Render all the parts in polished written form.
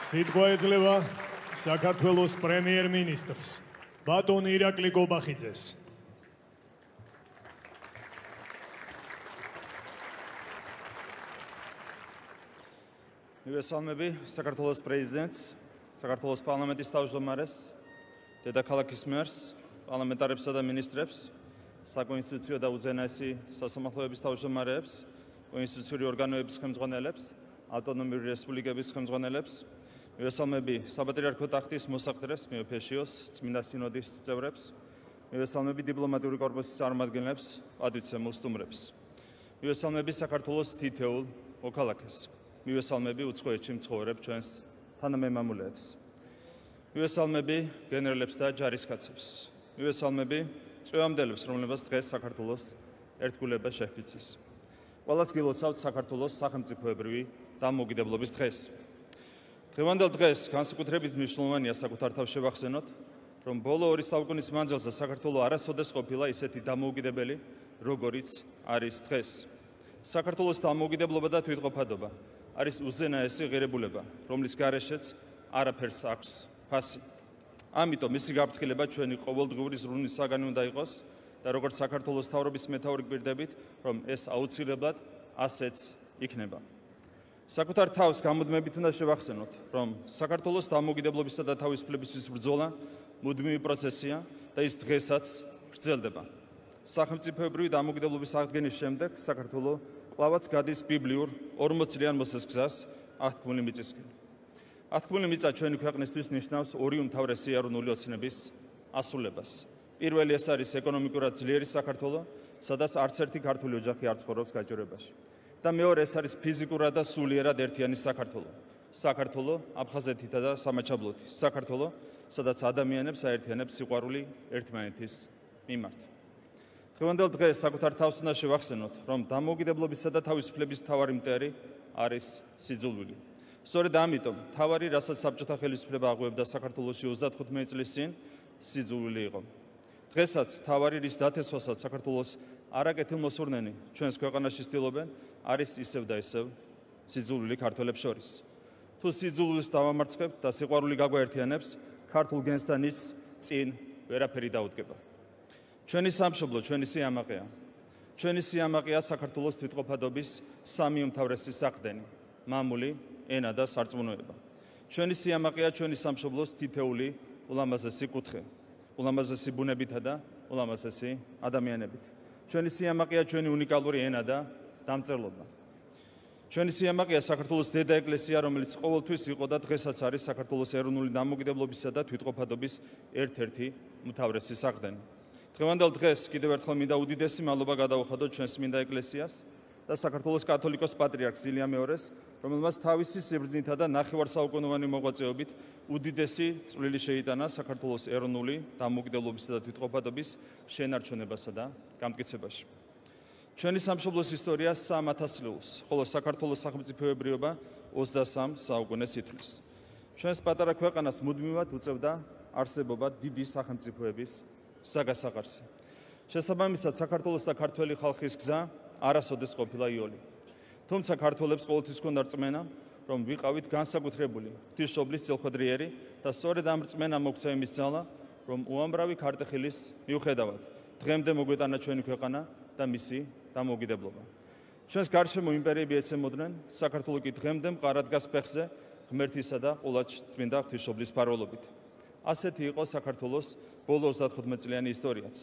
სიტყვა ეძლევა საქართველოს პრემიერ-მინისტრს ბატონ ირაკლი კობახიძეს. მივესალმები საქართველოს პრეზიდენტს, საქართველოს პარლამენტის თავმჯდომარეს, დედაქალაქის მერს, პარლამენტარებსა და მინისტრებს, საკონსტიტუციო და უზენაესი სასამართლოების თავმჯდომარეებს, კონსტიტუციური ორგანოების ხელმძღვანელებს, ავტონომიური რესპუბლიკების ხელმძღვანელებს, მივესალმები საპატრიარქო ტახტის მოსაყდრეს, მეოფეშიოს, წმინდა სინოდის წევრებს, მივესალმები დიპლომატიური კორპუსის წარმომადგენლებს, პატივცემულ სტუმრებს. მივესალმები საქართველოს თითოეულ მოქალაქეს. მივესალმები უცხოეთში მცხოვრებ ჩვენს თანამემამულეებს. მივესალმები გენერლებს და ჯარისკაცებს. მივესალმები წვევამდელებს, რომლებსაც დღეს საქართველოს ერთგულება შეჰფიცის. ყველას გილოცავთ საქართველოს სახელმწიფოებრივი დამოუკიდებლობის დღეს. დღევანდელ დღეს განსაკუთრებით მნიშვნელოვანია საკუთარ თავს შევახსენოთ, რომ ბოლო 2 საუკუნის მანძილზე საქართველო არასოდეს ყოფილა ისეთი დამოუკიდებელი, როგორიც არის დღეს. საქართველოს დამოუკიდებლობა და თვითყოფადობა არის უზენაესი ღირებულება, რომლის გარეშეც არაფერს აქვს ფასი. ამიტომ მისი გაფრთხილება ჩვენი ყოველდღიური ზრუნვის საგანი უნდა იყოს და როგორც საქართველოს მთავრობის მეთაური გვირდებით, რომ ეს აუცილებლად ასეც იქნება. საკუთარ თავს გამუდმებით უნდა შევახსენოთ, რომ საქართველოს დამოუკიდებლობისა და თავისუფლებისთვის ბრძოლა მუდმივი პროცესია და ის დღესაც გრძელდება. სახელმწიფოებრივი დამოუკიდებლობის აღდგენის შემდეგ საქართველო კვლავაც გადის ბიბლიურ 40 წლიან მოსეს გზას აღთქმული მიწისკენ. აღთქმული მიწა ჩვენი ქვეყნისთვის ნიშნავს ორი უმთავრესი ეროვნული ოცნების ასრულებას. პირველი ეს არის ეკონომიკურად ძლიერი საქართველო, სადაც არც ერთი ქართული ოჯახი არ ცხოვრობს გაჭირვებაში. და მეორე ეს არის ფიზიკურად და სულიერად ერთიანი საქართველო. საქართველო აფხაზეთითა და სამაჩაბლოთი. საქართველო, სადაც ადამიანებს აერთიანებს სიყვარული ერთმანეთის მიმართ. დღევანდელ დღეს საკუთარ თავს უნდა შევახსენოთ, რომ დამოუკიდებლობისა და თავისუფლების მთავარი მტერი არის სიძულვილი. სწორედ ამიტომ მთავარი, რასაც საბჭოთა ხელისუფლება აღუებდა საქართველოში 35 წლის წინ, სიძულვილი იყო. დღესაც მთავარი, რის დათესვასაც საქართველოს არაკეთილმოსურნენი ჩვენს ქვეყანაში ცდილობენ, არის ისევ და ისევ სიძულვილი ქართველებს შორის. თუ სიძულვილს დავამარცხებთ და სიყვარული გაგვაერთიანებს, ქართულ გენსთან ის წინ ვერაფერი დაუდგება. ჩვენი სამშობლო, ჩვენი სიამაყეა. ჩვენი სიამაყეა საქართველოს თვითყოფადობის სამი უმთავრესი საყრდენი: მამული, ენა და სარწმუნოება. ჩვენი სიამაყეა ჩვენი სამშობლოს თითოეული ულამაზესი კუთხე, ულამაზესი ბუნებითა და ულამაზესი ადამიანებით. ჩვენი სიამაყეა ჩვენი უნიკალური ენა და დამწერლობა. ჩვენი სიამაყეა საქართველოს დედა ეკლესია, რომელიც ყოველთვის იყო და დღესაც არის საქართველოს ეროვნული დამოუკიდებლობისა და თვითყოფადობის ერთ-ერთი უმთავრესი საყრდენი. დღევანდელ დღეს კიდევ ერთხელ მინდა უდიდესი მადლობა გადავუხადოთ ჩვენს წმინდა ეკლესიას და საქართველოს კათოლიკოს პატრიარქს ილია მეორეს, რომელმაც თავისი სიბრძნითა და ნახევარსაუკუნოვანი მოღვაწეობით უდიდესი წვლილი შეიტანა საქართველოს ეროვნული დამოუკიდებლობისა და თვითყოფადობის შენარჩუნებასა და გამტკიცებაში. ჩვენი სამშობლოს ისტორია 3 ათასწლეულს, ხოლო საქართველოს სახელმწიფოებრიობა 23 საუკუნეს ითვლის. ჩვენს პატარა ქვეყანას მუდმივად უწევდა არსებობა დიდი სახელმწიფოების საგასაყარზე. შესაბამისად, საქართველოს და ქართველი ხალხის გზა არასოდეს ყოფილა იოლი. თუმცა ქართველებს ყოველთვის ჰქონდა რწმენა, რომ ვიყავით განსაკუთრებული ღვთისმშობლის წილხვედრიერი და სწორედ ამ რწმენამ მოგვცა იმის ძალა, რომ უამრავი ქარტეხილის მიუხედავად დღემდე მოგვეტანა ჩვენი ქვეყანა და მისი დამოუკიდებლობა. ჩვენს გარშემო იმპერიები ეცემოდნენ, საქართველო კი დღემდე მყარად დგას ფეხზე ღმერთისა და ყოლაჩწმინდა ღვთისმშობლის მფარველობით. ასეთი იყო საქართველოს ბოლო 35 წლიანი ისტორიაც.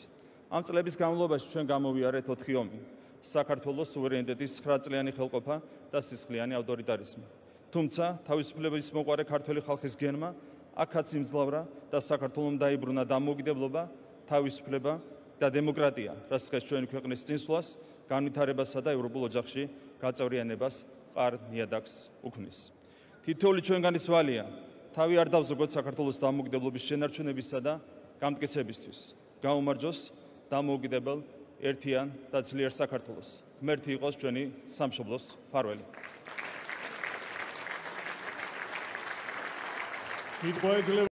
ამ წლების განმავლობაში ჩვენ გამოვიარეთ 4 ომი: საქართველოს სუვერენიტეტის 9 წლიანი ხელყოფა და სისხლიანი ავტორიტარიზმი. თუმცა თავისუფლების მოყვარე ქართველი ხალხის გენმა აქაც იმძლავრა და საქართველომ დაიბრუნა დამოუკიდებლობა, თავისუფლება და დემოკრატია, რაც დღეს ჩვენი ქვეყნის წინსვლას, განვითარებასა და ევროპულ ოჯახში გაწევრიანებას მყარ ნიადაგს უქმნის. თითოეული ჩვენგანის ვალია თავი არ დავზოგოთ საქართველოს დამოუკიდებლობის შენარჩუნებისა და გამტკიცებისთვის. გაუმარჯოს დამოუკიდებელ, ერთიან და ძლიერ საქართველოს. ღმერთი იყოს ჩვენი სამშობლოს მფარველი. სიტყვა ეძლევა